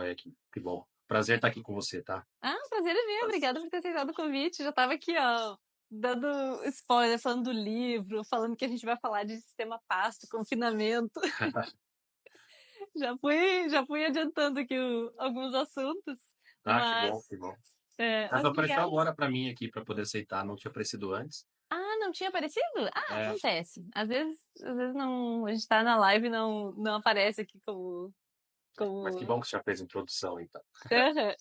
joia, que bom. Prazer estar aqui com você, tá? Ah, o prazer é meu, obrigada por ter aceitado o convite. Já estava aqui, ó, dando spoiler, falando do livro, falando que a gente vai falar de sistema pasto, confinamento. Já fui adiantando aqui alguns assuntos, Ah, que mas, bom, que bom. Mas mas apareceu obrigada. agora pra mim aqui pra poder aceitar, não tinha aparecido antes. Ah, não tinha aparecido? Ah, É, acontece. Às vezes não, a gente tá na live e não aparece aqui mas que como. bom que você já fez a introdução, então. Aham.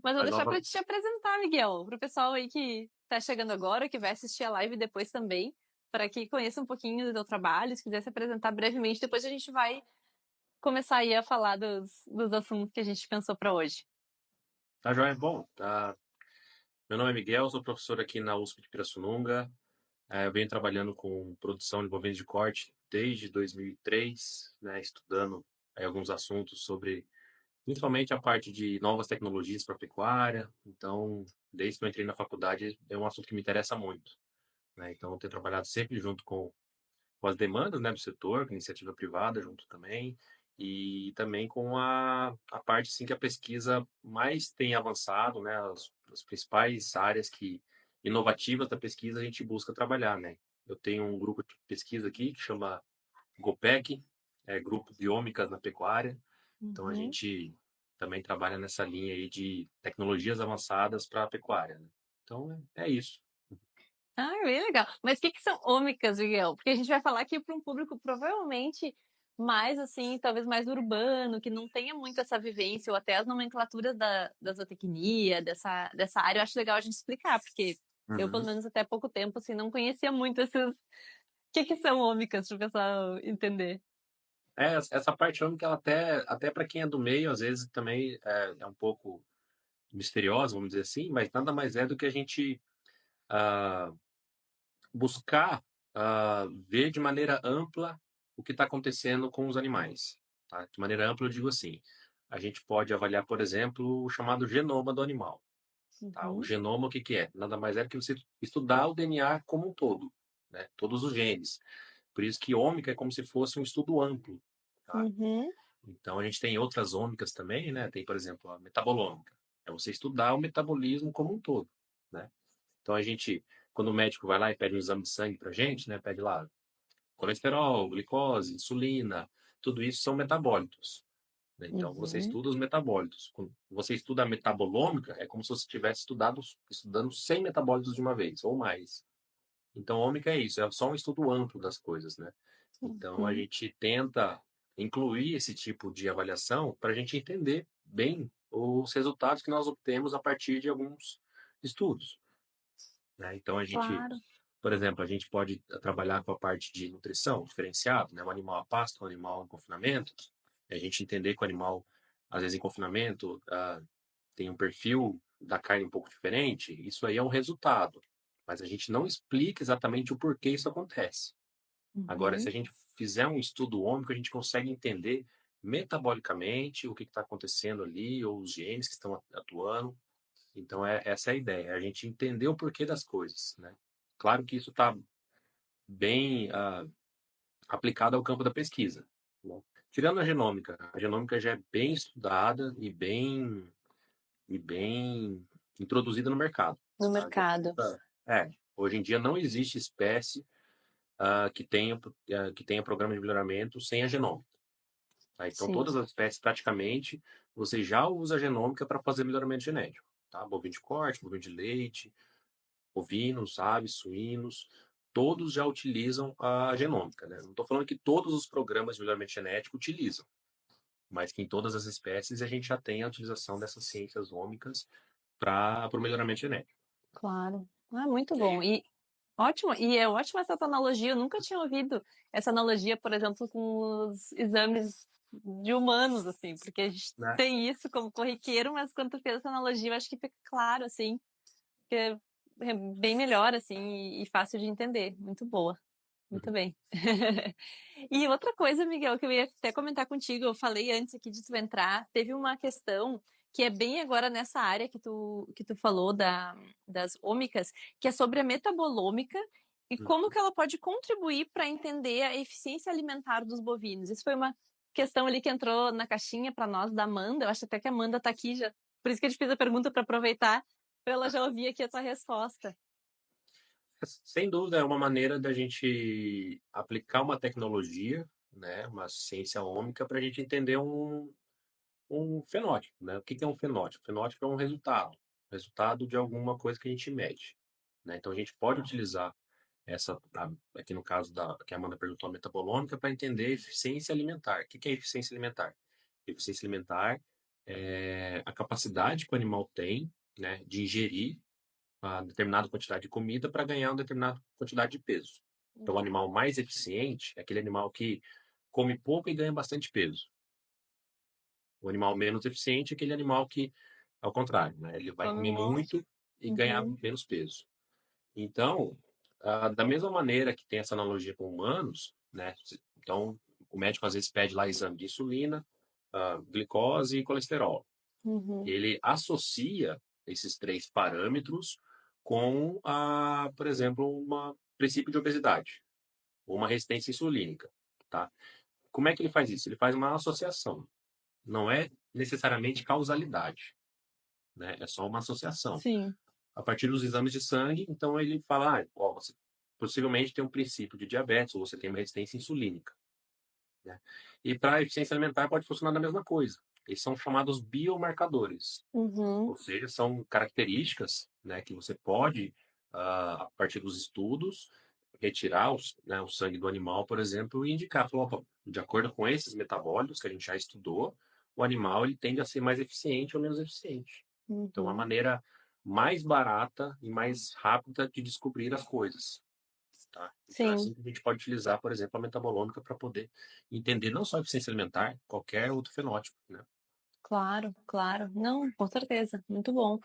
Mas vou Mas deixar nós para vamos. te apresentar, Miguel, para o pessoal aí que tá chegando agora, que vai assistir a live depois também, para que conheça um pouquinho do teu trabalho, se quiser se apresentar brevemente, depois a gente vai começar aí a falar dos assuntos que a gente pensou para hoje. Tá joia? Bom, meu nome é Miguel, sou professor aqui na USP de Pirassununga. Eu venho trabalhando com produção de bovinos de corte desde 2003, né, estudando aí alguns assuntos sobre, principalmente a parte de novas tecnologias para a pecuária. Então, desde que eu entrei na faculdade, é um assunto que me interessa muito, né? Então, eu tenho trabalhado sempre junto com as demandas, né, do setor, com a iniciativa privada junto também, e também com a parte assim, que a pesquisa mais tem avançado, né, as principais áreas que inovativas da pesquisa a gente busca trabalhar, né. Eu tenho um grupo de pesquisa aqui que chama GOPEC, Grupo de Ômicas na Pecuária, então a Uhum. gente também trabalha nessa linha aí de tecnologias avançadas para a pecuária, né. Então é isso. Ah, bem legal. Mas o que que são ômicas, Miguel? Porque a gente vai falar aqui para um público provavelmente mais assim, talvez mais urbano, que não tenha muito essa vivência, ou até as nomenclaturas da zootecnia, dessa área. Eu acho legal a gente explicar, porque eu, pelo Uhum. menos até pouco tempo, assim, não conhecia muito esses. O que que são ômicas, para o pessoal entender? Essa parte ômica, ela até para quem é do meio, às vezes também é um pouco misteriosa, vamos dizer assim, mas nada mais é do que a gente ah, buscar ver de maneira ampla o que está acontecendo com os animais. Tá? De maneira ampla, eu digo assim: a gente pode avaliar, por exemplo, o chamado genoma do animal. Tá? O Uhum, genoma, o que que é? Nada mais é do que você estudar o DNA como um todo, né? Todos os genes. Por isso que ômica é como se fosse um estudo amplo. Tá? uhum, Então a gente tem outras ômicas também, né? Tem, por exemplo, a metabolômica. É você estudar o metabolismo como um todo, né? Então a gente, quando o médico vai lá e pede um exame de sangue pra gente, né? Pede lá colesterol, glicose, insulina, tudo isso são metabólitos, né? Então você uhum. estuda os metabólitos. Quando você estuda a metabolômica, é como se você estivesse estudando 100 metabólitos de uma vez, ou mais. Então, ômica é isso, é só um estudo amplo das coisas, né? Então, a Uhum. gente tenta incluir esse tipo de avaliação para a gente entender bem os resultados que nós obtemos a partir de alguns estudos, né? Então, Claro. por exemplo, a gente pode trabalhar com a parte de nutrição diferenciado, né? Um animal a pasto, um animal em confinamento, e a gente entender que o animal, às vezes em confinamento, tem um perfil da carne um pouco diferente, isso aí é um resultado, mas a gente não explica exatamente o porquê isso acontece. Agora, se Uhum. a gente fizer um estudo ômico, a gente consegue entender metabolicamente o que está acontecendo ali, ou os genes que estão atuando. Então, essa é a ideia, é a gente entender o porquê das coisas, né? Claro que isso está bem aplicado ao campo da pesquisa, né? Tirando a genômica já é bem estudada e bem introduzida no mercado. No Tá? mercado. Hoje em dia não existe espécie que tenha programa de melhoramento sem a genômica. Tá? Então, Sim. todas as espécies, praticamente, você já usa a genômica para fazer melhoramento genético. Tá? Bovino de corte, bovino de leite, ovinos, aves, suínos, todos já utilizam a genômica. Né? Não estou falando que todos os programas de melhoramento genético utilizam, mas que em todas as espécies a gente já tem a utilização dessas ciências ômicas para o melhoramento genético. Claro. Ah, muito bom. E ótimo, e é ótima essa tua analogia. Eu nunca tinha ouvido essa analogia, por exemplo, com os exames de humanos, assim, porque a gente Né? tem isso como corriqueiro, mas quando tu fez essa analogia, eu acho que fica claro, assim, que é bem melhor, assim, e fácil de entender. Muito boa. Muito Uhum. bem. E outra coisa, Miguel, que eu ia até comentar contigo, eu falei antes aqui de tu entrar, teve uma questão que é bem agora nessa área que tu falou das ômicas, que é sobre a metabolômica e como Uhum. que ela pode contribuir para entender a eficiência alimentar dos bovinos. Isso foi questão ali que entrou na caixinha para nós da Amanda, eu acho até que a Amanda está aqui já, por isso que eu te fiz a pergunta para aproveitar, para ela já ouvir aqui a tua resposta. Sem dúvida, é uma maneira da gente aplicar uma tecnologia, né, uma ciência ômica, para a gente entender um fenótipo, né? O que que é um fenótipo? Fenótipo é um resultado de alguma coisa que a gente mede, né? Então a gente pode utilizar aqui no caso que a Amanda perguntou, a metabolômica, para entender a eficiência alimentar. O que que é eficiência alimentar? Eficiência alimentar é a capacidade que o animal tem, né, de ingerir uma determinada quantidade de comida para ganhar uma determinada quantidade de peso. Então, o animal mais eficiente é aquele animal que come pouco e ganha bastante peso. O animal menos eficiente é aquele animal que, ao contrário, né, ele vai Come comer muito. muito e ganhar Uhum. menos peso. Então, da mesma maneira que tem essa analogia com humanos, né? Então, o médico às vezes pede lá exame de insulina, glicose e colesterol. Uhum. Ele associa esses três parâmetros com, por exemplo, um princípio de obesidade, ou uma resistência insulínica, tá? Como é que ele faz isso? Ele faz uma associação. Não é necessariamente causalidade, né? É só uma associação. Sim. A partir dos exames de sangue, então ele fala, ó, você possivelmente tem um princípio de diabetes ou você tem uma resistência insulínica, né? E para a eficiência alimentar pode funcionar da mesma coisa. Eles são chamados biomarcadores, Uhum. ou seja, são características, né, que você pode, a partir dos estudos, retirar o sangue do animal, por exemplo, e indicar, falar, opa, de acordo com esses metabólitos que a gente já estudou, o animal ele tende a ser mais eficiente ou menos eficiente. Então, a Uhum. maneira mais barata e mais rápida de descobrir as coisas, tá? Então, é Sim. assim que a gente pode utilizar, por exemplo, a metabolômica para poder entender não só a eficiência alimentar, qualquer outro fenótipo, né? Claro, claro. Não, com certeza, muito bom.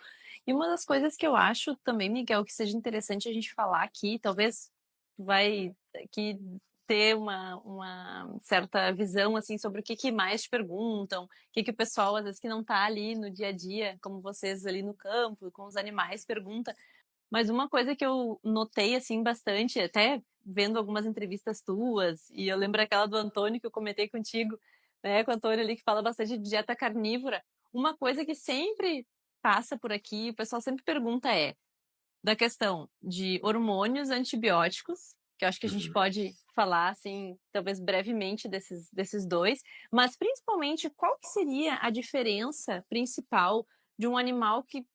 E uma das coisas que eu acho também, Miguel, que seja interessante a gente falar aqui, talvez vai aqui ter uma certa visão assim sobre o que, que mais te perguntam, o que, que o pessoal, às vezes, que não está ali no dia a dia, como vocês ali no campo, com os animais, pergunta. Mas uma coisa que eu notei assim bastante, até vendo algumas entrevistas tuas, e eu lembro aquela do Antônio que eu comentei contigo, né, com o Antônio ali que fala bastante de dieta carnívora. Uma coisa que sempre passa por aqui, o pessoal sempre pergunta da questão de hormônios antibióticos, que eu acho que a gente Uhum. pode falar assim, talvez brevemente desses dois, mas principalmente qual que seria a diferença principal de um animal que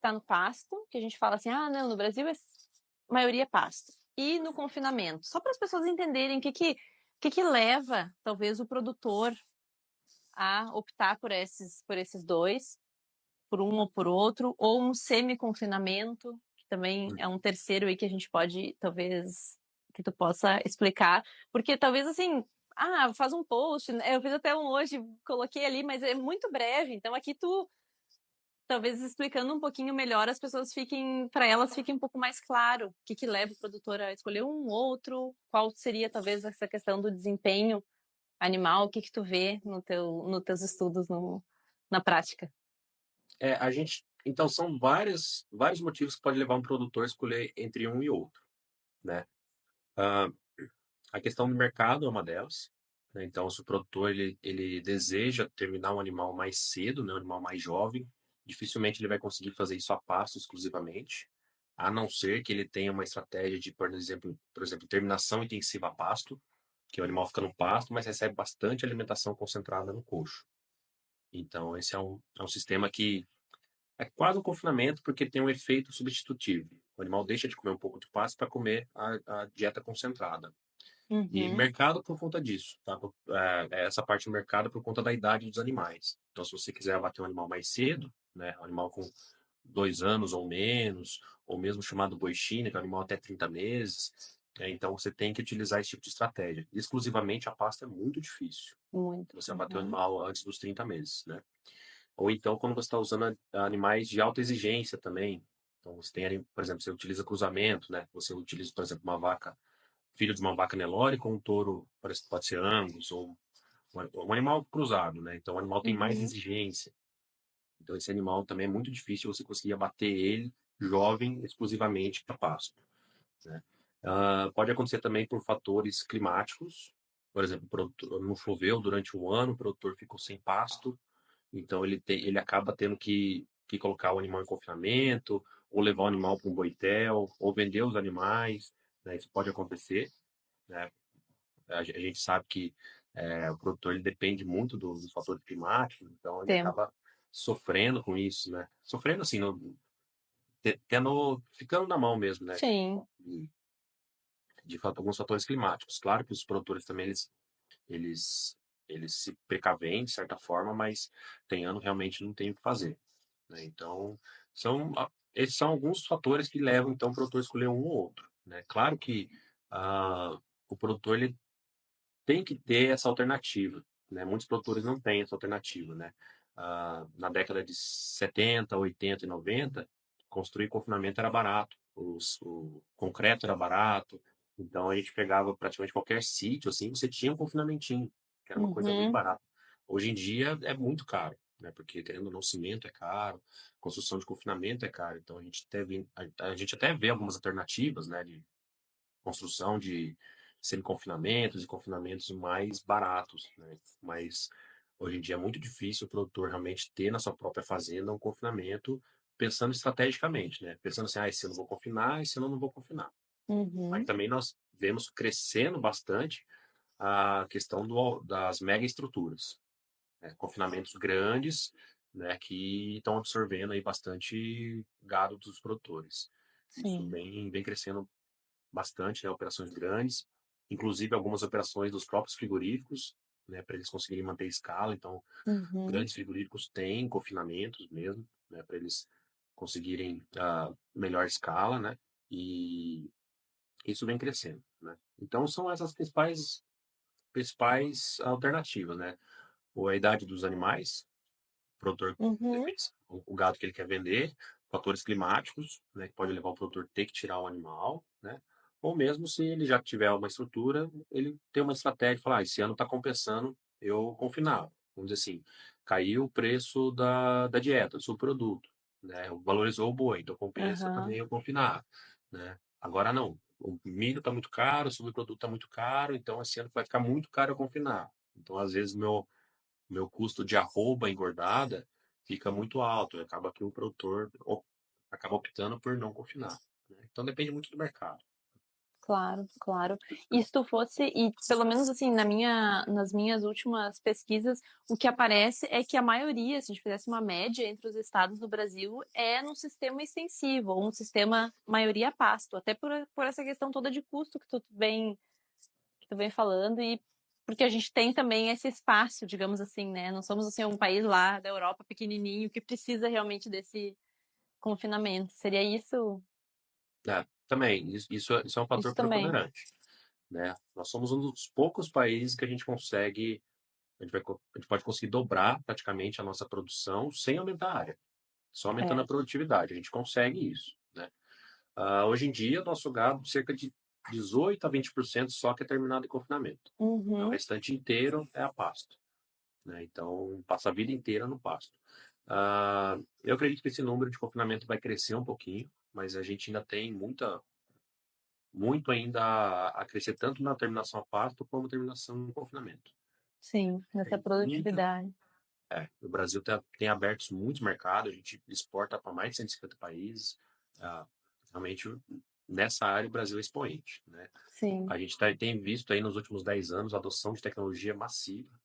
tá no pasto, que a gente fala assim, ah, não, no Brasil é maioria pasto. E no confinamento, só para as pessoas entenderem o que leva, talvez, o produtor a optar por esses dois, por um ou por outro, ou um semi-confinamento, que também é um terceiro aí que a gente pode, talvez, que tu possa explicar, porque talvez assim, faz um post, né? Eu fiz até um hoje, coloquei ali, mas é muito breve, então aqui tu talvez explicando um pouquinho melhor, as pessoas fiquem, para elas fique um pouco mais claro o que que leva o produtor a escolher um outro, qual seria talvez essa questão do desempenho animal, o que que tu vê nos teus estudos na prática. Então são vários motivos que pode levar um produtor a escolher entre um e outro, né? Ah, a questão do mercado é uma delas, né? Então, se o produtor ele deseja terminar um animal mais cedo, né, um animal mais jovem, dificilmente ele vai conseguir fazer isso a pasto exclusivamente, a não ser que ele tenha uma estratégia de, por exemplo, terminação intensiva a pasto, que o animal fica no pasto, mas recebe bastante alimentação concentrada no coxo. Então, esse é um sistema que é quase um confinamento, porque tem um efeito substitutivo. O animal deixa de comer um pouco de pasto para comer a dieta concentrada. E Uhum, mercado por conta disso, tá? Essa parte do mercado por conta da idade dos animais. Então, se você quiser abater um animal mais cedo, né, um animal com 2 anos ou menos, ou mesmo chamado boi China, que é um animal até 30 meses, então você tem que utilizar esse tipo de estratégia. Exclusivamente a pasta é muito difícil. muito. Você abater o Uhum, animal antes dos 30 meses, né? Ou então quando você está usando animais de alta exigência também. Então você tem, por exemplo, você utiliza cruzamento, né? Você utiliza, por exemplo, uma vaca filho de uma vaca Nelore com um touro, parece que pode ser Angus, ou um animal cruzado, né? Então o animal tem mais uhum, exigência. Então esse animal também é muito difícil você conseguir abater ele jovem exclusivamente para pasto, né? Pode acontecer também por fatores climáticos, Por exemplo, não choveu durante um ano, o produtor ficou sem pasto, então ele acaba tendo que colocar o animal em confinamento, ou levar o animal para um boitel, ou vender os animais, né? Isso pode acontecer, né? A gente sabe que o produtor ele depende muito dos fatores climáticos, então ele Tempo. acaba sofrendo com isso, né? Sofrendo assim, ficando na mão mesmo, né? Sim. De, de fato, alguns fatores climáticos. Claro que os produtores também eles, eles se precavêm de certa forma, mas tem ano realmente não tem o que fazer, né? Então, esses são alguns fatores que levam então o produtor a escolher um ou outro, né? Claro que o produtor ele tem que ter essa alternativa, né? Muitos produtores não têm essa alternativa, né? Na década de 70, 80 e 90, construir confinamento era barato, o concreto era barato, então a gente pegava praticamente qualquer sítio, assim, você tinha um confinamentinho, que era uma coisa muito Uhum. barata. Hoje em dia é muito caro, né? Porque, querendo ou não, cimento é caro, construção de confinamento é caro, então a gente até vê algumas alternativas, né? De construção de semi-confinamentos e confinamentos mais baratos, né? Mas hoje em dia é muito difícil o produtor realmente ter na sua própria fazenda um confinamento pensando estrategicamente, né? Pensando assim, esse ano eu vou confinar, esse ano eu não vou confinar. Mas Uhum. também nós vemos crescendo bastante a questão das mega estruturas, né? Confinamentos grandes, né? Que estão absorvendo aí bastante gado dos produtores. Isso Sim. vem crescendo bastante, né, operações grandes, inclusive algumas operações dos próprios frigoríficos, né, para eles conseguirem manter escala. Então, Uhum. grandes frigoríficos têm confinamentos mesmo, né, para eles conseguirem melhor escala, né, e isso vem crescendo, né. Então, são essas principais alternativas, né. Ou a idade dos animais, o produtor, Uhum. depende o gado que ele quer vender, fatores climáticos, né, que pode levar o produtor a ter que tirar o animal, né, ou mesmo se ele já tiver uma estrutura, ele tem uma estratégia, falar, esse ano está compensando eu confinar. Vamos dizer assim, caiu o preço da dieta, do subproduto, né, valorizou o boi, então compensa Aham. também eu confinar, né. Agora não, o milho está muito caro, o subproduto está muito caro, então esse ano vai ficar muito caro eu confinar. Então, às vezes, meu custo de arroba engordada fica muito alto, e acaba que o produtor acaba optando por não confinar, né. Então depende muito do mercado. Claro, claro. E se tu fosse e pelo menos, assim, nas minhas últimas pesquisas, o que aparece é que a maioria, se a gente fizesse uma média entre os estados do Brasil, é num sistema extensivo, ou um sistema maioria a pasto, até por essa questão toda de custo que tu vem falando e porque a gente tem também esse espaço, digamos assim, né, não somos, assim, um país lá da Europa pequenininho que precisa realmente desse confinamento. Seria isso? É, também, isso é um Isso fator também. preponderante, né. Nós somos um dos poucos países que a gente pode conseguir dobrar praticamente a nossa produção sem aumentar a área, só aumentando É. a produtividade, a gente consegue isso, né. Hoje em dia, o nosso gado, cerca de 18 a 20% só que é terminado em confinamento, o Uhum. restante inteiro é a pasto. Né? Então, passa a vida inteira no pasto. Eu acredito que esse número de confinamento vai crescer um pouquinho, mas a gente ainda tem muito ainda a crescer, tanto na terminação a pasto como na terminação no confinamento. Sim, nessa Tem muita. produtividade. O Brasil tem abertos muitos mercados, a gente exporta para mais de 150 países. Ah, realmente, nessa área, o Brasil é expoente. Né? Sim, A gente tem visto aí nos últimos 10 anos a adoção de tecnologia massiva,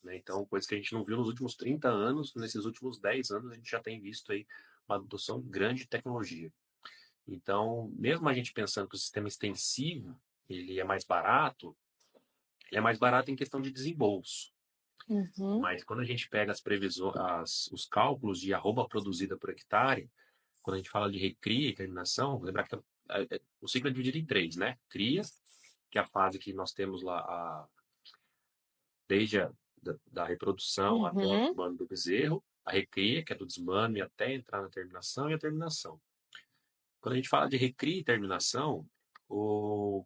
né? Então, coisa que a gente não viu nos últimos 30 anos, nesses últimos 10 anos a gente já tem visto aí uma adoção grande de tecnologia. Então, mesmo a gente pensando que o sistema extensivo ele é mais barato, ele é mais barato em questão de desembolso. uhum, Mas quando a gente pega as previsões, os cálculos de arroba produzida por hectare, quando a gente fala de recria e terminação, lembrar que o ciclo é dividido em três, né? Cria, que é a fase que nós temos lá desde da reprodução até o uhum, desmame do bezerro, a recria, que é do desmame até entrar na terminação, e a terminação. Quando a gente fala de recria e terminação,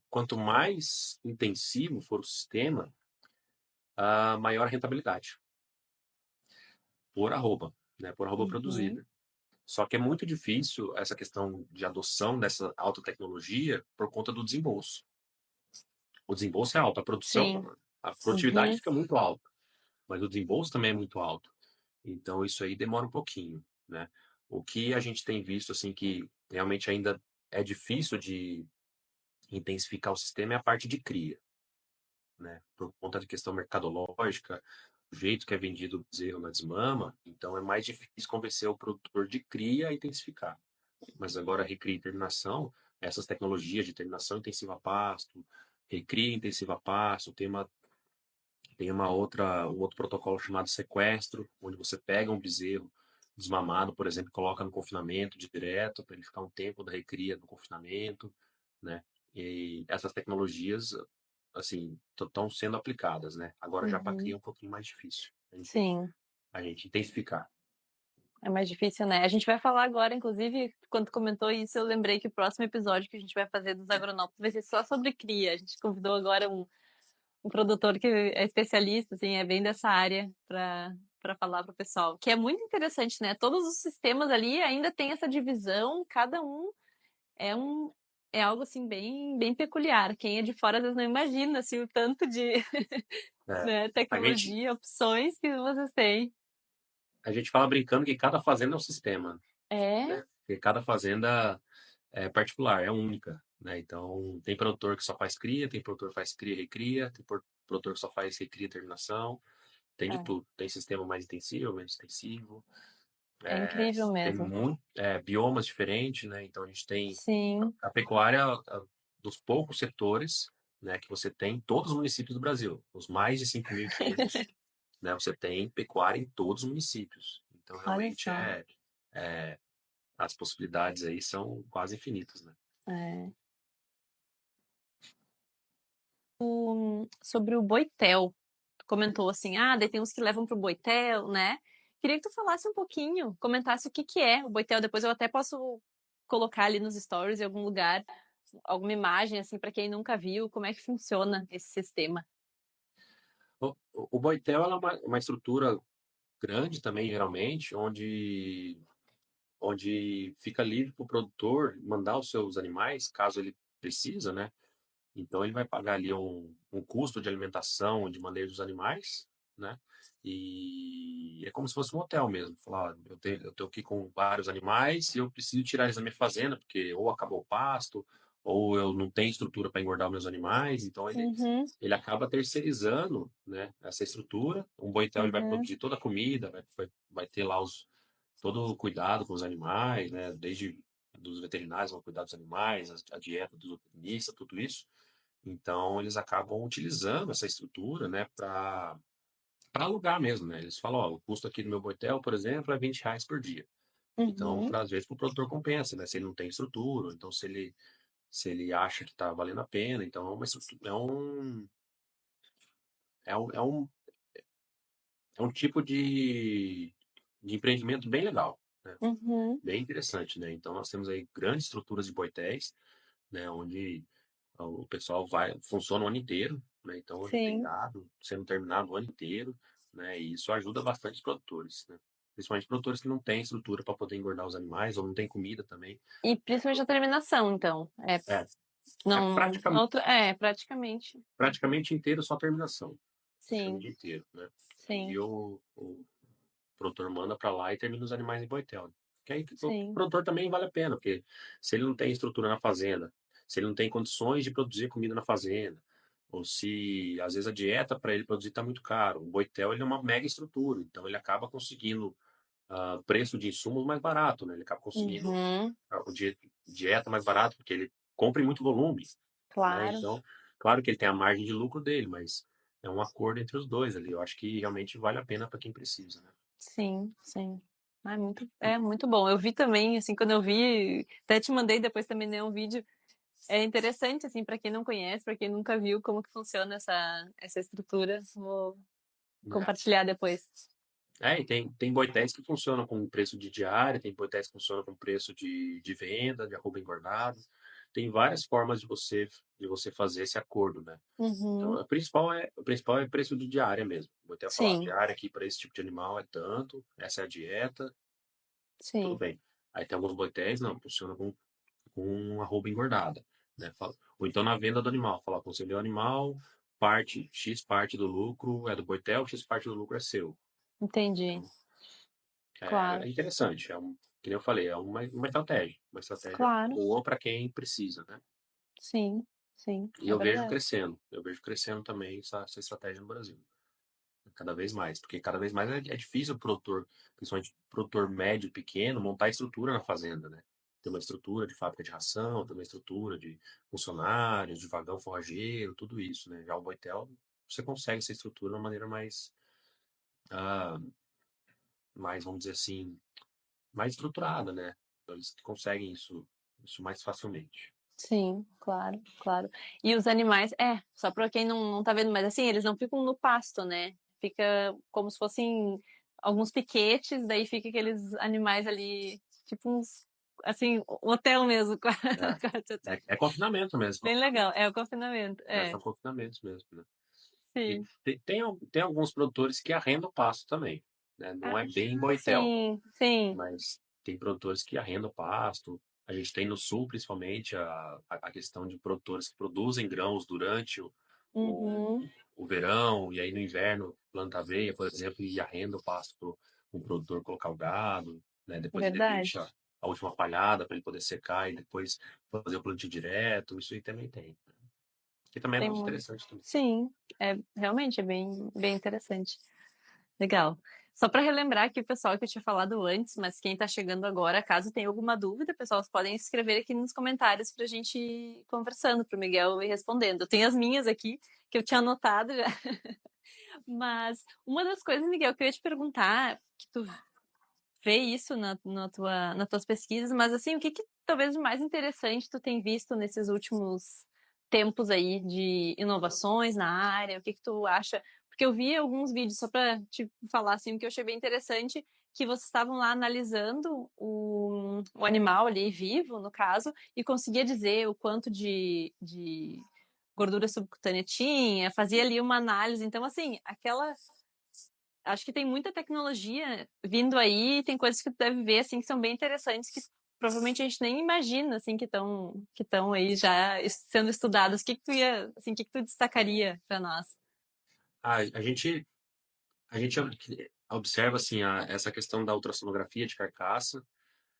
quanto mais intensivo for o sistema, a maior a rentabilidade, por arroba uhum. produzida. Só que é muito difícil essa questão de adoção dessa alta tecnologia por conta do desembolso. O desembolso é alto, a produção Sim, a produtividade Uhum, fica muito alta, mas o desembolso também é muito alto. Então isso aí demora um pouquinho, né? O que a gente tem visto assim que realmente ainda é difícil de intensificar o sistema é a parte de cria, né? Por conta de questão mercadológica, o jeito que é vendido o bezerro na desmama, então é mais difícil convencer o produtor de cria a intensificar. Mas agora recria e terminação, essas tecnologias de terminação intensiva a pasto, recria intensiva a pasto, tem um outro protocolo chamado sequestro, onde você pega um bezerro desmamado, por exemplo, coloca no confinamento direto, para ele ficar um tempo da recria no confinamento, né? E essas tecnologias, assim, estão sendo aplicadas, né? Agora já para cria uhum. é um pouquinho mais difícil Sim, a gente intensificar. é mais difícil, né? A gente vai falar agora, inclusive, quando tu comentou isso, eu lembrei que o próximo episódio que a gente vai fazer dos agronautas vai ser só sobre cria. A gente convidou agora um produtor que é especialista, assim, é bem dessa área para falar para o pessoal, que é muito interessante, né? Todos os sistemas ali ainda tem essa divisão, cada um é um é algo assim bem peculiar. Quem é de fora às vezes não imagina assim o tanto de, É, né, a gente, tecnologia, opções que vocês têm. a gente fala brincando que cada fazenda é um sistema, É, né? Porque cada fazenda é particular, é única, né? Então, tem produtor que só faz cria, tem produtor que faz cria e recria, tem produtor que só faz recria e terminação, tem de é, tudo. Tem sistema mais intensivo, menos intensivo, é incrível tem mesmo. muito, biomas diferentes, né? Então, a gente tem Sim. a pecuária dos poucos setores, né, que você tem em todos os municípios do Brasil, os mais de 5.500, né? Você tem pecuária em todos os municípios. Então, Olha realmente, só. é as possibilidades aí são quase infinitas, né? É. Sobre o Boitel. Tu comentou assim, ah, daí tem uns que levam pro Boitel, né? Queria que tu falasse um pouquinho, comentasse o que que é o Boitel. Depois eu até posso colocar ali nos stories em algum lugar, alguma imagem assim para quem nunca viu, como é que funciona esse sistema. O Boitel ela é uma estrutura grande também, geralmente, onde fica livre para o produtor mandar os seus animais, caso ele precisa, né? Então ele vai pagar ali um custo de alimentação, de manejo dos animais, né? E é como se fosse um hotel mesmo. Falar, ó, eu tô aqui com vários animais e eu preciso tirar eles da minha fazenda, porque ou acabou o pasto, ou eu não tenho estrutura para engordar os meus animais. Então Uhum, ele acaba terceirizando, né, essa estrutura. Um boitel ele vai uhum, produzir toda a comida, vai ter lá todo o cuidado com os animais, né? Desde dos veterinários vão cuidar dos animais, a dieta dos nutricionistas, tudo isso. Então, eles acabam utilizando essa estrutura, né, para alugar mesmo, né? Eles falam, ó, o custo aqui do meu boitel, por exemplo, é R$ 20 por dia. Então, uhum, para às vezes, para o produtor compensa, né? Se ele não tem estrutura, então se ele acha que está valendo a pena, então é uma estrutura, é um é um tipo de empreendimento bem legal, né? uhum. Bem interessante, né? Então, nós temos aí grandes estruturas de boitéis, né? Onde o pessoal funciona o ano inteiro, né? Então já tem Sim. gado sendo terminado o ano inteiro, né? E isso ajuda bastante os produtores, né? Principalmente produtores que não têm estrutura para poder engordar os animais ou não tem comida também. E principalmente a terminação, então. É, é Não, praticamente, praticamente. praticamente inteiro só terminação, Sim, praticamente inteiro, né? sim, E o produtor manda para lá e termina os animais em boitel. Que aí o sim. produtor também vale a pena, porque se ele não tem estrutura na fazenda, se ele não tem condições de produzir comida na fazenda, ou se às vezes a dieta para ele produzir está muito caro, o boitel ele é uma mega estrutura, então ele acaba conseguindo preço de insumos mais barato, né? Ele acaba conseguindo Uhum, dieta mais barato, porque ele compra em muito volume, né? claro. Então, claro que ele tem a margem de lucro dele, mas é um acordo entre os dois ali. Eu acho que realmente vale a pena para quem precisa, né? Sim, sim. Ah, é muito bom. Eu vi também, assim, quando eu vi, até te mandei depois também, né, um vídeo. É interessante, assim, para quem não conhece, para quem nunca viu como que funciona essa estrutura. Vou É. compartilhar depois. E tem boitéis que funcionam com preço de diária, tem boitéis que funcionam com preço de venda, de arroba engordado. Tem várias formas de você fazer esse acordo, né? Então, Uhum. o principal é preço de diária mesmo. O boitel falar, Sim, diária aqui para esse tipo de animal é tanto, essa é a dieta, tudo sim. bem. Aí tem alguns boitéis, não, funciona com arroba engordada, né? Ou então na venda do animal, falar, concebeu o animal, X parte do lucro é do Boitel, X parte do lucro é seu. Entendi. Então, Claro, é interessante, que nem eu falei, é uma estratégia claro. boa para quem precisa, né? Sim, sim, E é verdade. eu vejo crescendo também essa estratégia no Brasil, cada vez mais, porque cada vez mais é difícil o produtor, principalmente produtor médio, pequeno, montar estrutura na fazenda, né? Ter uma estrutura de fábrica de ração, ter uma estrutura de funcionários, de vagão forrageiro, tudo isso, né? Já o Boitel, você consegue essa estrutura de uma maneira ah, mais, vamos dizer assim, mais estruturada, né? Então, eles conseguem isso mais facilmente. Sim, claro, claro. E os animais, só para quem não tá vendo, mas assim, eles não ficam no pasto, né? Fica como se fossem alguns piquetes, daí fica aqueles animais ali, tipo uns, assim, hotel mesmo. É confinamento mesmo, Bem legal, é o confinamento, né? São confinamentos mesmo, né? E sim. tem alguns produtores que arrendam pasto também, né? Não Ah, é bem Boitel, sim, sim. mas tem produtores que arrendam pasto. A gente tem no sul, principalmente, a questão de produtores que produzem grãos durante o, Uhum, o verão, e aí no inverno planta aveia, por exemplo, e arrenda o pasto para o produtor colocar o gado, né? Depois ele verdade. deixa a última palhada para ele poder secar e depois fazer o plantio direto. Isso aí também tem. Que também é Tem muito muito. interessante também. Sim, realmente é bem interessante. Legal. Só para relembrar aqui o pessoal que eu tinha falado antes, mas quem está chegando agora, caso tenha alguma dúvida, pessoal, vocês podem escrever aqui nos comentários para a gente ir conversando, para o Miguel ir respondendo. Eu tenho as minhas aqui, que eu tinha anotado já. Mas uma das coisas, Miguel, que eu ia te perguntar, que tu vê isso nas tuas pesquisas, mas assim, o que talvez de mais interessante tu tem visto nesses últimos tempos aí de inovações na área? O que tu acha? Porque eu vi alguns vídeos, só para te falar assim, o que eu achei bem interessante, que vocês estavam lá analisando o animal ali vivo, no caso, e conseguia dizer o quanto de gordura subcutânea tinha, fazia ali uma análise. Então, assim, aquela acho que tem muita tecnologia vindo aí, tem coisas que tu deve ver assim que são bem interessantes que provavelmente a gente nem imagina assim que estão aí já sendo estudadas. O que que tu ia, assim, o que que tu destacaria para nós? A gente observa assim essa questão da ultrassonografia de carcaça.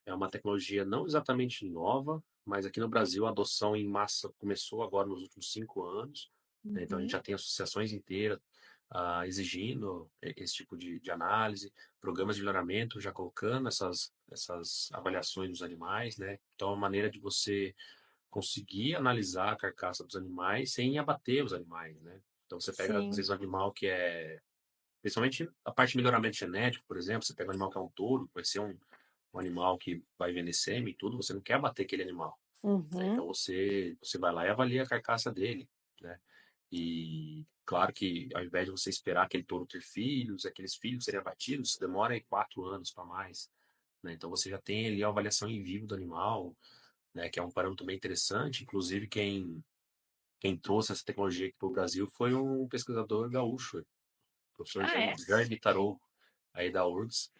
É uma tecnologia não exatamente nova, mas aqui no Brasil a adoção em massa começou agora nos últimos 5 anos, né? Então a gente Uhum, já tem associações inteiras exigindo esse tipo de análise, programas de melhoramento já colocando essas avaliações dos animais, né? Então é uma maneira de você conseguir analisar a carcaça dos animais sem abater os animais, né? Então você pega às sim. vezes um animal que é, principalmente a parte de melhoramento genético, por exemplo, você pega um animal que é um touro, vai ser um animal que vai vender sêmen e tudo, você não quer abater aquele animal, né? Uhum, Então você vai lá e avalia a carcaça dele, né? E claro que ao invés de você esperar aquele touro ter filhos, aqueles filhos serem abatidos, demora aí 4 anos para mais, né? Então você já tem ali a avaliação em vivo do animal, né? Que é um parâmetro bem interessante. Inclusive quem trouxe essa tecnologia aqui para o Brasil foi um pesquisador gaúcho, o professor ah, é? Jaime Tarou, aí da URGS,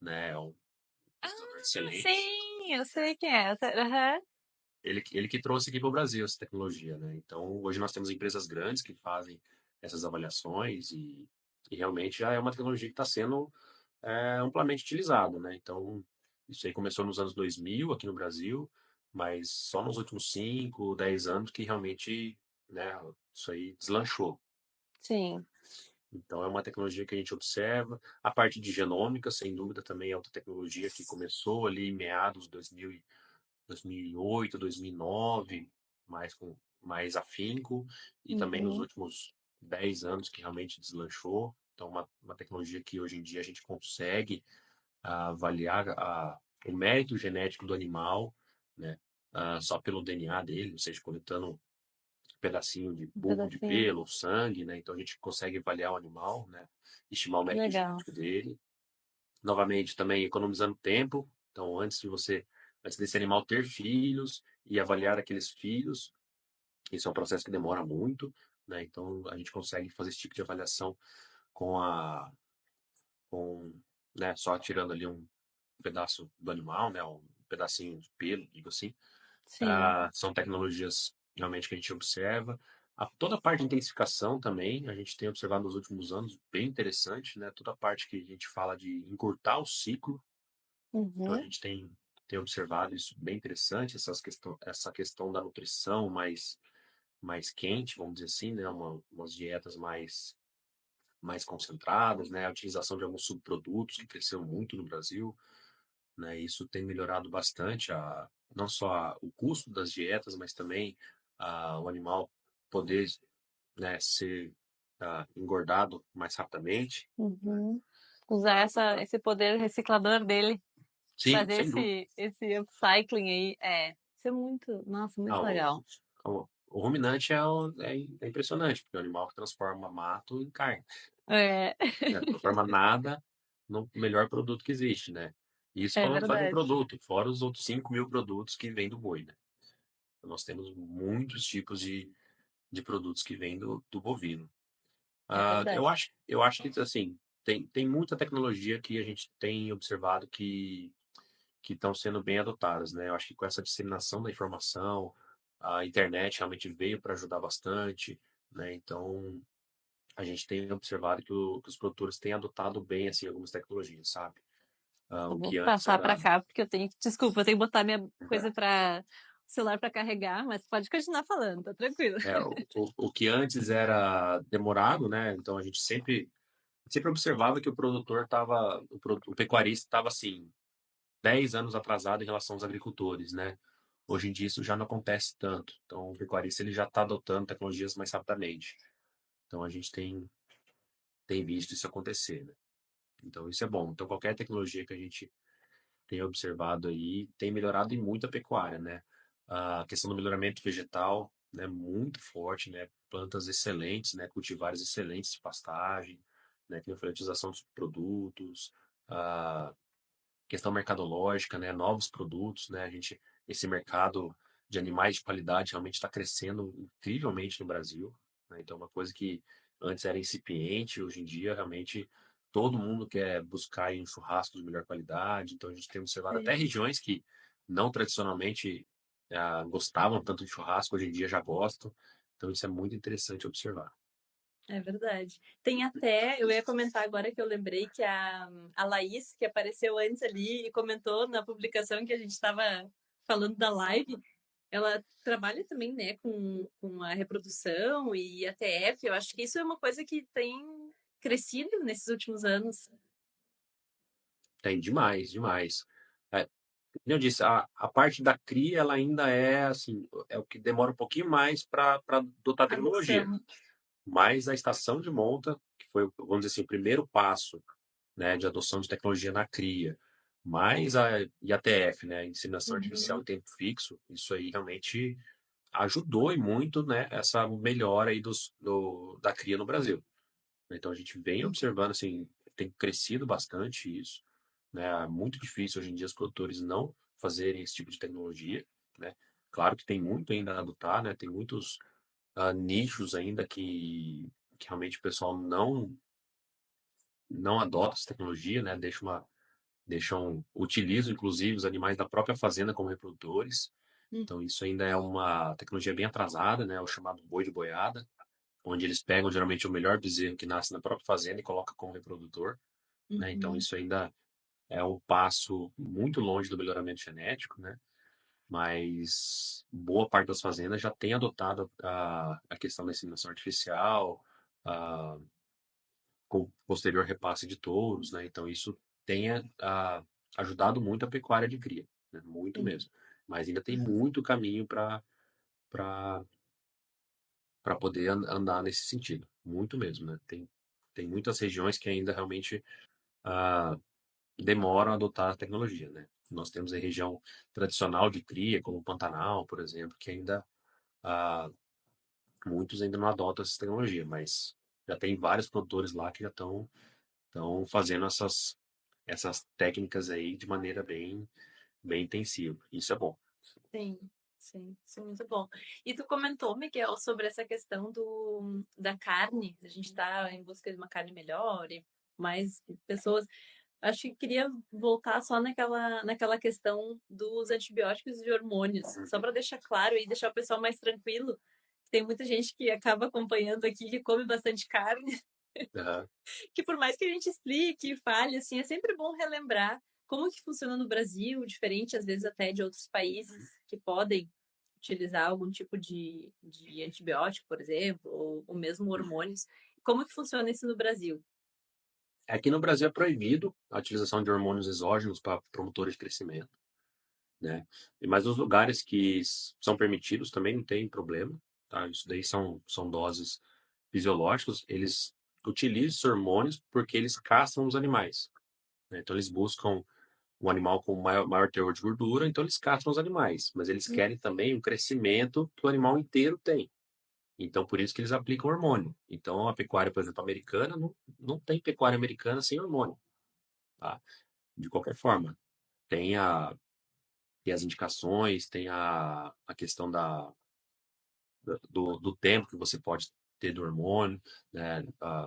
né? É um Ah, pesquisador excelente. sim, eu sei quem é. Aham. Ele que trouxe aqui para o Brasil essa tecnologia, né? Então, hoje nós temos empresas grandes que fazem essas avaliações e realmente já é uma tecnologia que está sendo amplamente utilizada, né? Então, isso aí começou nos anos 2000 aqui no Brasil, mas só nos últimos 5, 10 anos que realmente, né, isso aí deslanchou. Sim. Então, é uma tecnologia que a gente observa. A parte de genômica, sem dúvida, também é outra tecnologia que começou ali em meados de 2008, 2009, mais com mais afinco, e também nos Uhum, últimos 10 anos que realmente deslanchou. Então, uma tecnologia que hoje em dia a gente consegue avaliar o mérito genético do animal, né, só pelo DNA dele, ou seja, coletando um pedacinho de um bulbo de pedacinho. pelo, sangue, né, então a gente consegue avaliar o animal, né, estimar o Que mérito legal. genético dele. Novamente, também economizando tempo. Então, antes desse animal ter filhos e avaliar aqueles filhos, isso é um processo que demora muito, né? Então, a gente consegue fazer esse tipo de avaliação com com, né, só tirando ali um pedaço do animal, né? Um pedacinho de pelo, digo assim. Sim. São tecnologias realmente que a gente observa. Toda a parte de intensificação também, a gente tem observado nos últimos anos, bem interessante, né? Toda a parte que a gente fala de encurtar o ciclo, então a Uhum, gente tem observado isso bem interessante, essa questão da nutrição mais quente, vamos dizer assim, né? Umas dietas mais concentradas, né? A utilização de alguns subprodutos que cresceram muito no Brasil, né? Isso tem melhorado bastante não só o custo das dietas, mas também o animal poder, né, ser engordado mais rapidamente. uhum. Usar esse poder reciclador dele, Sim, fazer sem dúvida. esse upcycling aí. Isso é muito, nossa, muito Ah, legal. o ruminante é impressionante, porque é um animal que transforma mato em carne. É, Né? Transforma nada no melhor produto que existe, né? Isso é falando só de um verdade. produto, fora os outros 5.000 produtos que vêm do boi, né? Nós temos muitos tipos de produtos que vêm do bovino. É verdade. Eu acho que, assim, tem muita tecnologia que a gente tem observado que estão sendo bem adotadas, né? Eu acho que com essa disseminação da informação, a internet realmente veio para ajudar bastante, né? Então, a gente tem observado que os produtores têm adotado bem, assim, algumas tecnologias, sabe? Eu O vou que antes passar para era... cá porque desculpa, eu tenho que botar minha coisa para celular para carregar, mas pode continuar falando, tá tranquilo. o que antes era demorado, né? Então, a gente sempre observava que o produtor estava, o pecuarista estava, assim, 10 anos atrasado em relação aos agricultores, né? Hoje em dia isso já não acontece tanto. Então, o pecuarista ele já está adotando tecnologias mais rapidamente. Então, a gente tem visto isso acontecer, né? Então, isso é bom. Então, qualquer tecnologia que a gente tem observado aí tem melhorado em muito a pecuária, né? A questão do melhoramento vegetal, né, muito forte, né? Plantas excelentes, né? Cultivares excelentes de pastagem, né? Que nem eu falei, utilização de produtos, questão mercadológica, né, novos produtos, né, esse mercado de animais de qualidade realmente está crescendo incrivelmente no Brasil, né, então uma coisa que antes era incipiente, hoje em dia realmente todo mundo quer buscar aí um churrasco de melhor qualidade, então a gente tem observado até Sim. regiões que não tradicionalmente gostavam tanto de churrasco, hoje em dia já gostam, então isso é muito interessante observar. É verdade. Tem até, eu ia comentar agora que eu lembrei que a Laís, que apareceu antes ali e comentou na publicação que a gente estava falando da live, ela trabalha também, né, com a reprodução e a TF. Eu acho que isso é uma coisa que tem crescido nesses últimos anos. Tem demais, demais. É, como eu disse, a parte da cria, ela ainda é assim, é o que demora um pouquinho mais para adotar a tecnologia. Adoção. Mas a estação de monta, que foi, vamos dizer assim, o primeiro passo, né, de adoção de tecnologia na cria, mais a IATF, né, a inseminação artificial Uhum. em tempo fixo, isso aí realmente ajudou e muito, né, essa melhora aí da cria no Brasil. Então a gente vem observando assim, tem crescido bastante isso, né? É muito difícil hoje em dia os produtores não fazerem esse tipo de tecnologia, né? Claro que tem muito ainda a adotar, né? Tem muitos nichos ainda que realmente o pessoal não adota essa tecnologia, né? Utilizam inclusive os animais da própria fazenda como reprodutores. Então isso ainda é uma tecnologia bem atrasada, né? O chamado boi de boiada, onde eles pegam geralmente o melhor bezerro que nasce na própria fazenda e colocam como reprodutor, né? Então Uhum. isso ainda é um passo muito longe do melhoramento genético, né? Mas boa parte das fazendas já tem adotado a questão da inseminação artificial, a, com posterior repasse de touros, né? Então isso tem ajudado muito a pecuária de cria, né? Muito Sim. mesmo. Mas ainda tem muito caminho para poder andar nesse sentido, muito mesmo, né? Tem muitas regiões que ainda realmente ah, demoram a adotar a tecnologia, né? Nós temos a região tradicional de cria, como o Pantanal, por exemplo, que ainda ah, muitos ainda não adotam essa tecnologia, mas já tem vários produtores lá que já estão fazendo essas técnicas aí de maneira bem intensiva. Isso é bom. Sim, sim, isso é muito bom. E tu comentou, Miguel, sobre essa questão da carne. A gente está em busca de uma carne melhor e mais pessoas. Acho que queria voltar só naquela questão dos antibióticos e de hormônios, só para deixar claro e deixar o pessoal mais tranquilo. Tem muita gente que acaba acompanhando aqui, que come bastante carne, Aham. que por mais que a gente explique e fale, assim, é sempre bom relembrar como que funciona no Brasil, diferente às vezes até de outros países que podem utilizar algum tipo de antibiótico, por exemplo, ou mesmo hormônios. Como que funciona isso no Brasil? Aqui no Brasil é proibido a utilização de hormônios exógenos para promotores de crescimento, né? Mas os lugares que são permitidos também não tem problema, tá? Isso daí são doses fisiológicas, eles utilizam esses hormônios porque eles caçam os animais, né? Então eles buscam um animal com maior teor de gordura, então eles caçam os animais, mas eles querem também um crescimento que o animal inteiro tem. Então, por isso que eles aplicam hormônio. Então, a pecuária, por exemplo, americana, não tem pecuária americana sem hormônio, tá? De qualquer forma, tem, tem as indicações, tem a questão do tempo que você pode ter do hormônio, né?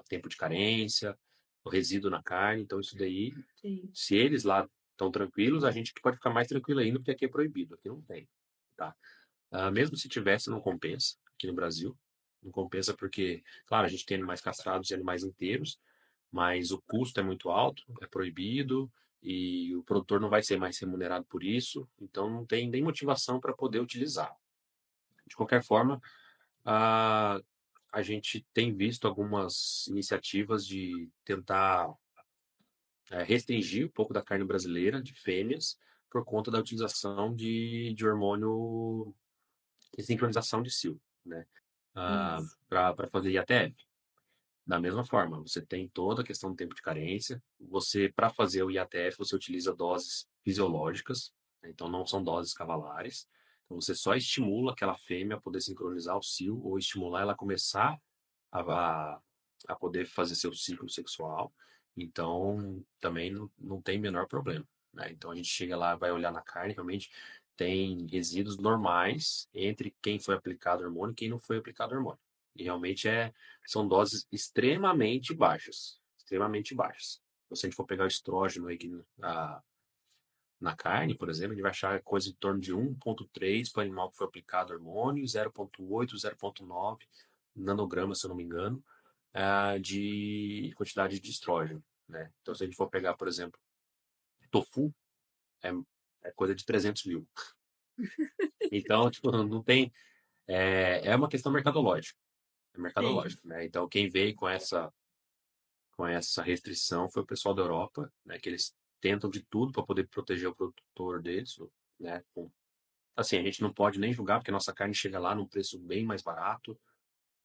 Tempo de carência, o resíduo na carne. Então, isso daí, Sim. se eles lá estão tranquilos, a gente pode ficar mais tranquilo ainda, porque aqui é proibido, aqui não tem, tá? Mesmo se tivesse, não compensa aqui no Brasil. Não compensa porque, claro, a gente tem animais castrados e animais inteiros, mas o custo é muito alto, é proibido e o produtor não vai ser mais remunerado por isso, então não tem nem motivação para poder utilizar. De qualquer forma, a, a gente tem visto algumas iniciativas de tentar restringir um pouco da carne brasileira de fêmeas por conta da utilização de hormônio e sincronização de cio, né? Isso. Para fazer IATF. Da mesma forma, você tem toda a questão do tempo de carência. Você, para fazer o IATF, você utiliza doses fisiológicas, né? Então não são doses cavalares. Então você só estimula aquela fêmea a poder sincronizar o cio ou estimular ela a começar a, a, a poder fazer seu ciclo sexual. Então também não tem menor problema, né? Então a gente chega lá, vai olhar na carne, realmente tem resíduos normais entre quem foi aplicado hormônio e quem não foi aplicado hormônio. E realmente são doses extremamente baixas. Extremamente baixas. Então, se a gente for pegar o estrógeno aí na carne, por exemplo, a gente vai achar coisa em torno de 1,3 para o animal que foi aplicado hormônio, 0,8, 0,9 nanogramas, se eu não me engano, de quantidade de estrógeno, né? Então, se a gente for pegar, por exemplo, tofu, é, é coisa de 300 mil. Então, tipo, não tem. É uma questão mercadológica. É Sim. mercadológico, né? Então, quem veio com essa restrição foi o pessoal da Europa, né, que eles tentam de tudo para poder proteger o produtor deles, né? Assim, a gente não pode nem julgar porque a nossa carne chega lá num preço bem mais barato,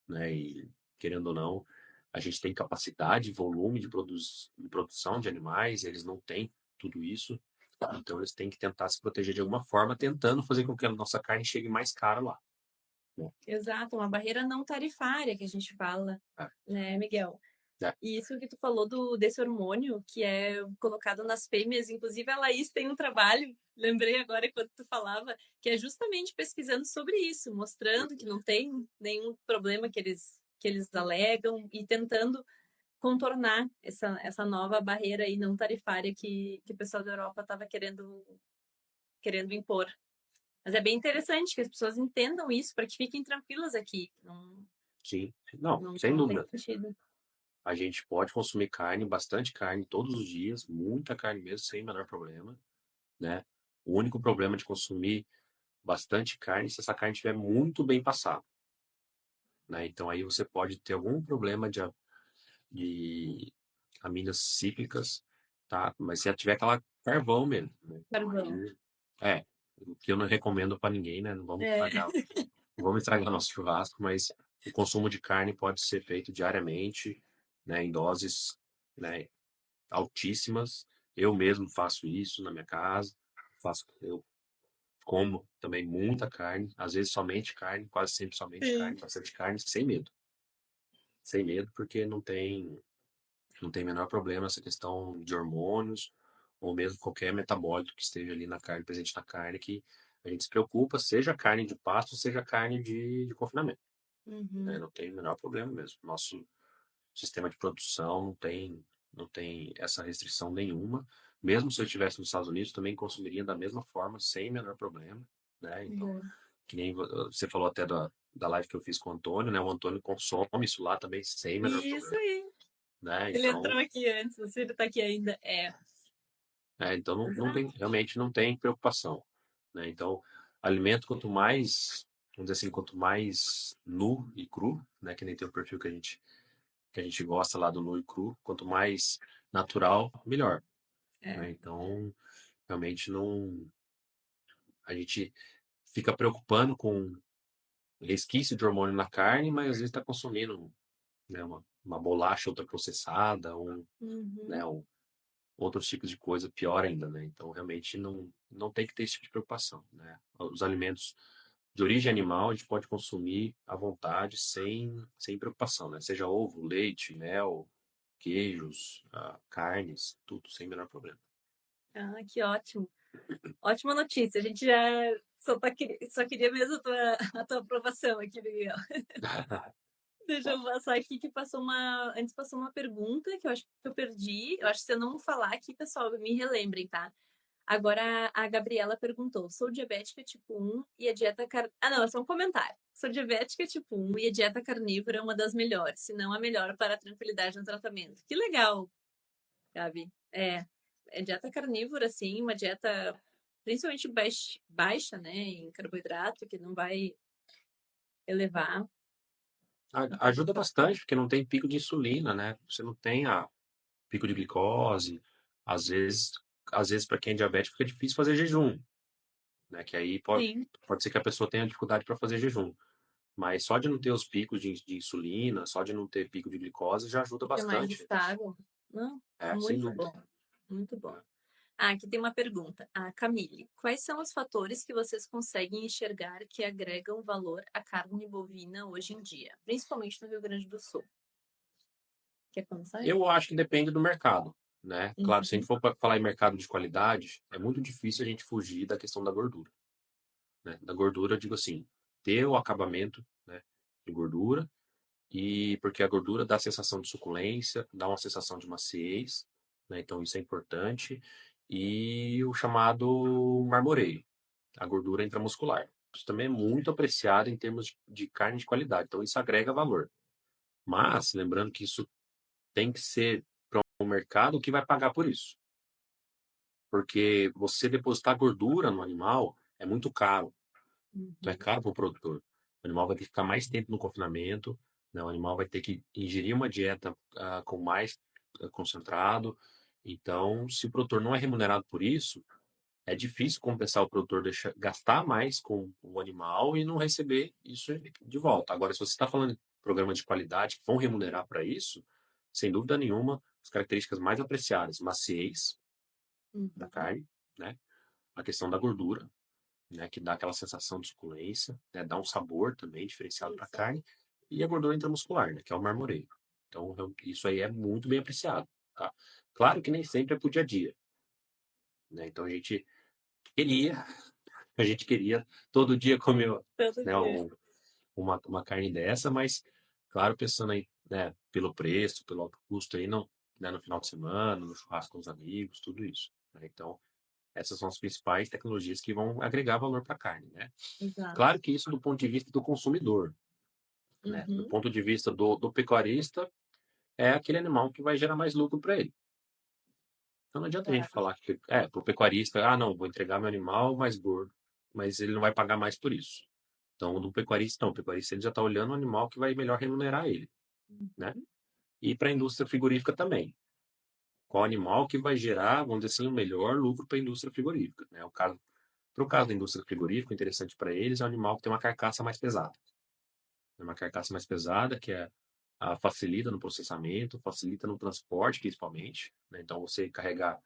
né? E querendo ou não, a gente tem capacidade, volume de produção de animais, eles não têm tudo isso. Então eles têm que tentar se proteger de alguma forma, tentando fazer com que a nossa carne chegue mais cara lá, né? Exato, uma barreira não tarifária que a gente fala, É, né, Miguel? é, E isso que tu falou desse hormônio que é colocado nas fêmeas, inclusive a Laís tem um trabalho, lembrei agora quando tu falava, que é justamente pesquisando sobre isso, mostrando que não tem nenhum problema que eles alegam e tentando contornar essa nova barreira aí não tarifária que o pessoal da Europa estava querendo impor. Mas é bem interessante que as pessoas entendam isso para que fiquem tranquilas aqui. Não, sim, não, não, sem não tem dúvida. sentido. A gente pode consumir carne, bastante carne todos os dias, muita carne mesmo, sem o menor problema, né? O único problema de consumir bastante carne é se essa carne estiver muito bem passada, né? Então aí você pode ter algum problema de aminas cíclicas, tá? Mas se ela tiver aquela carvão mesmo, né? Então Carvão. aí, o que eu não recomendo para ninguém, né? É. Não vamos estragar nosso churrasco, mas o consumo de carne pode ser feito diariamente, né? Em doses, né, altíssimas. Eu mesmo faço isso na minha casa. Eu como também muita carne, às vezes somente carne, quase sempre somente Sim. carne, bastante carne, sem medo. Sem medo, porque não tem menor problema essa questão de hormônios ou mesmo qualquer metabólito que esteja ali na carne, presente na carne, que a gente se preocupa, seja carne de pasto, seja carne de confinamento, né? Uhum. Não tem o menor problema mesmo. Nosso sistema de produção não tem essa restrição nenhuma. Mesmo se eu estivesse nos Estados Unidos, também consumiria da mesma forma, sem menor problema, né? Então, Bom. que nem você falou até da live que eu fiz com o Antônio, né? O Antônio consome isso lá também sem o menor Isso problema, aí. né? Ele Então, entrou aqui antes, o Ciro tá aqui ainda. É. então não tem, Exato. realmente não tem preocupação, né? Então, alimento quanto mais, vamos dizer assim, quanto mais nu e cru, né? Que nem tem o perfil que a gente gosta lá do nu e cru, quanto mais natural, melhor, né? É. Então, realmente não, a gente fica preocupando com resquício de hormônio na carne, mas às vezes está consumindo, né, uma bolacha ultraprocessada, né, Uhum. outros tipos de coisa pior ainda, né? Então realmente não tem que ter esse tipo de preocupação, né? Os alimentos de origem animal a gente pode consumir à vontade, sem preocupação, né? Seja ovo, leite, mel, queijos, carnes, tudo sem o menor problema. Ah, que ótimo. Ótima notícia. A gente já só queria mesmo a tua aprovação aqui, Miguel. Deixa eu passar aqui que passou uma. Antes passou uma pergunta que eu acho que eu perdi. Eu acho que se eu não falar aqui, pessoal, me relembrem, tá? Agora a Gabriela perguntou: sou diabética tipo 1 e a dieta Ah, não, é só um comentário. Sou diabética tipo 1 e a dieta carnívora é uma das melhores, se não a melhor para a tranquilidade no tratamento. Que legal, Gabi. É dieta carnívora, sim, uma dieta principalmente baixa, né, em carboidrato, que não vai elevar. Ajuda bastante, porque não tem pico de insulina, né? Você não tem pico de glicose. Às vezes, às vezes para quem é diabético fica difícil fazer jejum, né? Que aí Sim, pode ser que a pessoa tenha dificuldade para fazer jejum. Mas só de não ter os picos de insulina, só de não ter pico de glicose já ajuda fica mais bastante. estável. Não, Sem muito dúvida. bom, muito bom. Ah, aqui tem uma pergunta. Ah, Camille, quais são os fatores que vocês conseguem enxergar que agregam valor à carne bovina hoje em dia, principalmente no Rio Grande do Sul? Quer começar aí? Eu acho que depende do mercado, né? Claro, se a gente Uhum, for falar em mercado de qualidade, é muito difícil a gente fugir da questão da gordura, né? Da gordura, eu digo assim, ter o acabamento, né, de gordura, e porque a gordura dá a sensação de suculência, dá uma sensação de maciez, né? Então isso é importante. E o chamado marmoreio, a gordura intramuscular. Isso também é muito apreciado em termos de carne de qualidade, então isso agrega valor. Mas, lembrando que isso tem que ser para o mercado que vai pagar por isso. Porque você depositar gordura no animal é muito caro. Então é uhum. caro para o produtor. O animal vai ter que ficar mais tempo no confinamento, né? O animal vai ter que ingerir uma dieta com mais concentrado. Então, se o produtor não é remunerado por isso, é difícil compensar o produtor gastar mais com o animal e não receber isso de volta. Agora, se você está falando de programas de qualidade que vão remunerar para isso, sem dúvida nenhuma, as características mais apreciadas, maciez da Uhum. carne, né? A questão da gordura, né? Que dá aquela sensação de suculência, né? Dá um sabor também diferenciado para a Exato. carne, e a gordura intramuscular, né? Que é o marmoreio. Então, isso aí é muito bem apreciado, tá? Claro que nem sempre é pro dia a dia, né? Então, queria a gente queria todo dia comer, Todo né, dia. uma carne dessa, mas, claro, pensando aí, né, pelo preço, pelo alto custo aí, não, né, no final de semana, no churrasco com os amigos, tudo isso, né? Então, essas são as principais tecnologias que vão agregar valor para a carne, né? Exato. Claro que isso do ponto de vista do consumidor, né? Do Uhum. ponto de vista do pecuarista, é aquele animal que vai gerar mais lucro para ele. Então não adianta a gente Claro. falar que, pro pecuarista, não, vou entregar meu animal mais gordo, mas ele não vai pagar mais por isso. Então, do pecuarista, não, o pecuarista ele já está olhando o animal que vai melhor remunerar ele, né? Uhum. E para a indústria frigorífica também. Qual animal que vai gerar, vamos dizer assim, o melhor lucro para a indústria frigorífica, né? Para o caso da indústria frigorífica, o interessante para eles é um animal que tem uma carcaça mais pesada. É uma carcaça mais pesada que facilita no processamento, facilita no transporte, principalmente, né? Então, você carregar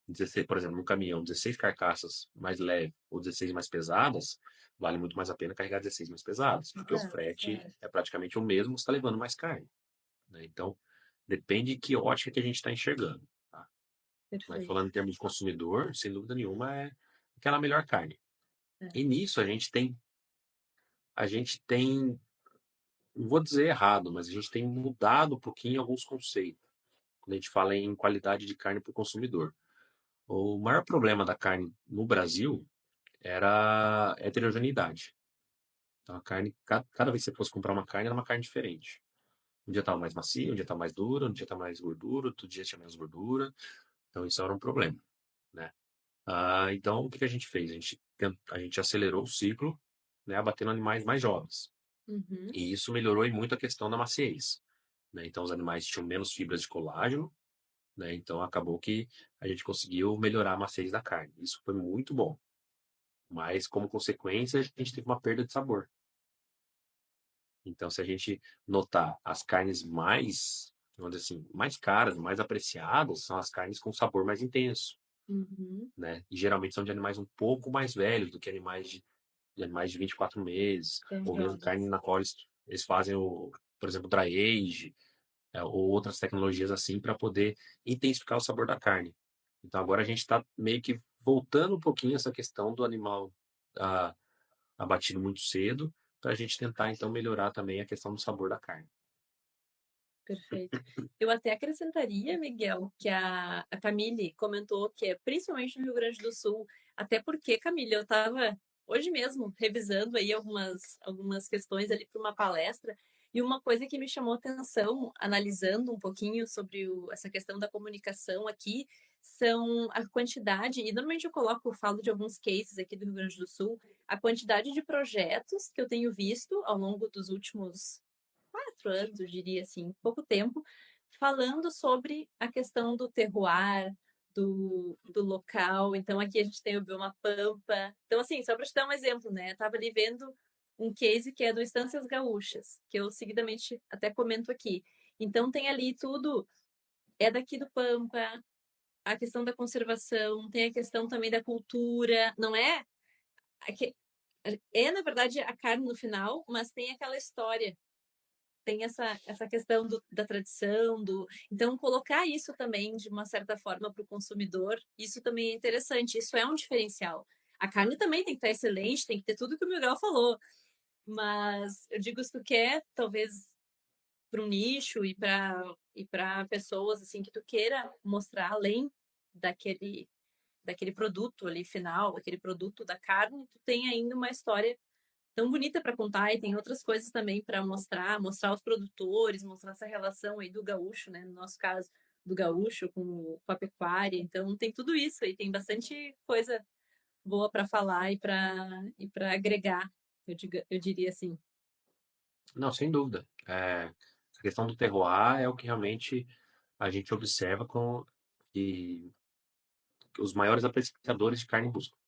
16, por exemplo, no caminhão, 16 carcaças mais leves ou 16 mais pesadas, vale muito mais a pena carregar 16 mais pesadas, porque o Exato. frete é praticamente o mesmo, você está levando mais carne, né? Então, depende de que ótica que a gente está enxergando, tá? Mas Perfeito. falando em termos de consumidor, sem dúvida nenhuma, é aquela melhor carne. É. E nisso a gente tem, não vou dizer errado, mas a gente tem mudado um pouquinho alguns conceitos, quando a gente fala em qualidade de carne para o consumidor. O maior problema da carne no Brasil era a heterogeneidade. Então a carne, cada vez que você fosse comprar uma carne, era uma carne diferente. Um dia estava mais macia, um dia estava mais dura, um dia estava mais gordura, outro dia tinha menos gordura. Então isso era um problema, né? Então o que que a gente fez? A gente acelerou o ciclo, né, abatendo animais mais jovens. Uhum. E isso melhorou em muito a questão da maciez, né? Então os animais tinham menos fibras de colágeno, né? Então acabou que a gente conseguiu melhorar a maciez da carne. Isso foi muito bom. Mas como consequência, a gente teve uma perda de sabor. Então, se a gente notar as carnes mais, vamos dizer assim, mais caras, mais apreciadas, são as carnes com sabor mais intenso, Uhum. né? E geralmente são de animais um pouco mais velhos do que animais de animais de 24 meses, São ou mesmo carne jovens. na qual eles fazem por exemplo, dry age, ou outras tecnologias assim para poder intensificar o sabor da carne. Então agora a gente está meio que voltando um pouquinho essa questão do animal ah, abatido muito cedo, para a gente tentar então melhorar também a questão do sabor da carne. Perfeito. Eu até acrescentaria, Miguel, que a Camille comentou que é principalmente no Rio Grande do Sul, até porque, Camille, eu estava hoje mesmo revisando aí algumas questões ali para uma palestra, e uma coisa que me chamou atenção, analisando um pouquinho sobre essa questão da comunicação aqui, são a quantidade, e normalmente eu falo de alguns cases aqui do Rio Grande do Sul, a quantidade de projetos que eu tenho visto ao longo dos últimos 4 anos, eu diria assim, pouco tempo, falando sobre a questão do terroir, do local. Então, aqui a gente tem o Bioma Pampa. Então, assim, só para te dar um exemplo, né? Eu tava ali vendo um case que é do Estâncias Gaúchas, que eu seguidamente até comento aqui. Então, tem ali tudo, é daqui do Pampa, a questão da conservação, tem a questão também da cultura, não é? É, na verdade, a carne no final, mas tem aquela história, tem essa questão da tradição, então colocar isso também de uma certa forma para o consumidor, isso também é interessante, isso é um diferencial. A carne também tem que estar excelente, tem que ter tudo que o Miguel falou, mas eu digo se tu quer, talvez para um nicho e para pessoas assim que tu queira mostrar além daquele produto ali final, aquele produto da carne, tu tem ainda uma história tão bonita para contar e tem outras coisas também para mostrar os produtores, mostrar essa relação aí do gaúcho, né? No nosso caso, do gaúcho com a pecuária. Então tem tudo isso aí, tem bastante coisa boa para falar e para agregar, eu diria assim. Não, sem dúvida. A questão do terroir é o que realmente a gente observa que os maiores apreciadores de carne buscam,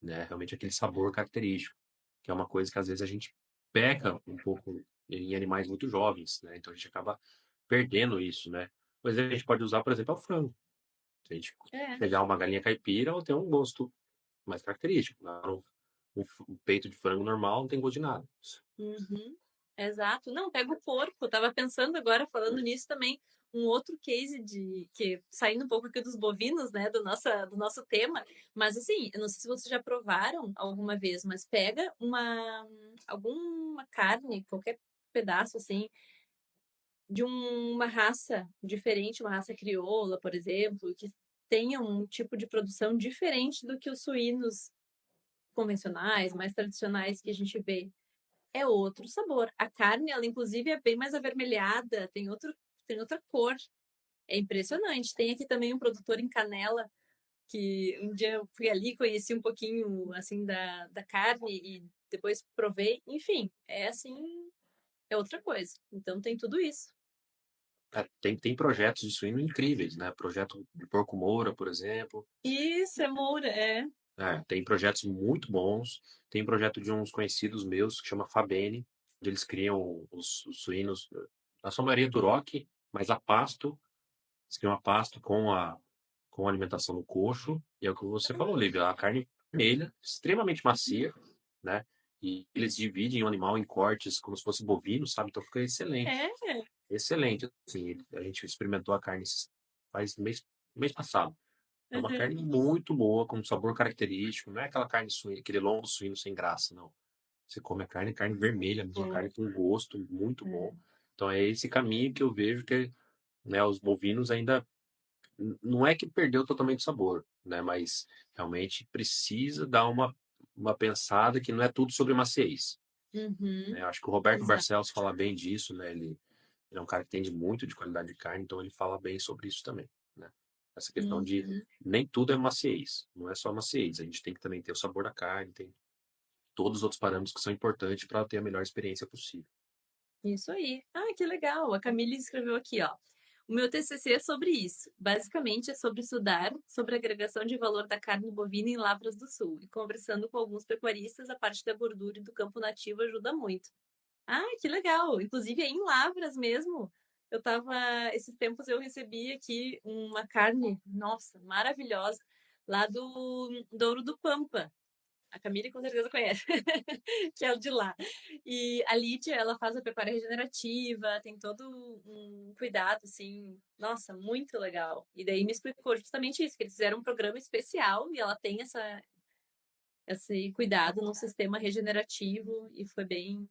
né? Realmente aquele sabor característico, que é uma coisa que às vezes a gente peca um pouco em animais muito jovens, né? Então a gente acaba perdendo isso, né? Mas a gente pode usar, por exemplo, o frango. Se a gente É. pegar uma galinha caipira, ela tem um gosto mais característico, né? Um peito de frango normal não tem gosto de nada. Uhum, exato. Não, pega o porco. Eu tava pensando agora, falando nisso também, um outro case de que saindo um pouco aqui dos bovinos, né, do nosso tema, mas assim, eu não sei se vocês já provaram alguma vez, mas pega alguma carne, qualquer pedaço assim, de uma raça diferente, uma raça crioula, por exemplo, que tenha um tipo de produção diferente do que os suínos convencionais, mais tradicionais que a gente vê, é outro sabor. A carne, ela inclusive é bem mais avermelhada, tem outra cor. É impressionante. Tem aqui também um produtor em Canela que um dia eu fui ali, conheci um pouquinho assim da carne e depois provei. Enfim, é assim, é outra coisa. Então tem tudo isso. Tem projetos de suíno incríveis, né? Projeto de porco moura, por exemplo. Isso, é moura, é. Tem projetos muito bons. Tem projeto de uns conhecidos meus que chama Fabene, onde eles criam os suínos, na sua maioria duroc, mas a pasto. Eles criam a pasto com a alimentação no coxo. E é o que você falou, Lívia, a carne vermelha, extremamente macia, né? E eles dividem o animal em cortes como se fosse bovino, sabe? Então fica excelente. É. Excelente. Assim, a gente experimentou a carne faz mês passado. É uma Uhum. carne muito boa, com um sabor característico. Não é aquela carne suína, aquele lombo suíno sem graça, não. Você come a carne vermelha, mesmo, uma Bom, carne com gosto muito bom. é. Então é esse caminho que eu vejo que, né, os bovinos ainda não é que perdeu totalmente o sabor, né, mas realmente precisa dar uma pensada que não é tudo sobre maciez. Uhum. né? Acho que o Roberto Exato. Barcelos fala bem disso, né? Ele é um cara que entende muito de qualidade de carne, então ele fala bem sobre isso também, né? Essa questão de Uhum. nem tudo é maciez, não é só maciez, a gente tem que também ter o sabor da carne, tem todos os outros parâmetros que são importantes para ter a melhor experiência possível. Isso aí. Ah, que legal. A Camille escreveu aqui, ó. O meu TCC é sobre isso. Basicamente é sobre estudar sobre a agregação de valor da carne bovina em Lavras do Sul. E conversando com alguns pecuaristas, a parte da gordura e do campo nativo ajuda muito. Ah, que legal. Inclusive aí em Lavras mesmo, eu tava, esses tempos eu recebi aqui uma carne, nossa, maravilhosa, lá do Douro do Pampa. A Camille com certeza conhece, que é o de lá. E a Lídia, ela faz a pecuária regenerativa, tem todo um cuidado, assim, nossa, muito legal. E daí me explicou justamente isso, que eles fizeram um programa especial e ela tem esse cuidado no sistema regenerativo e foi bem,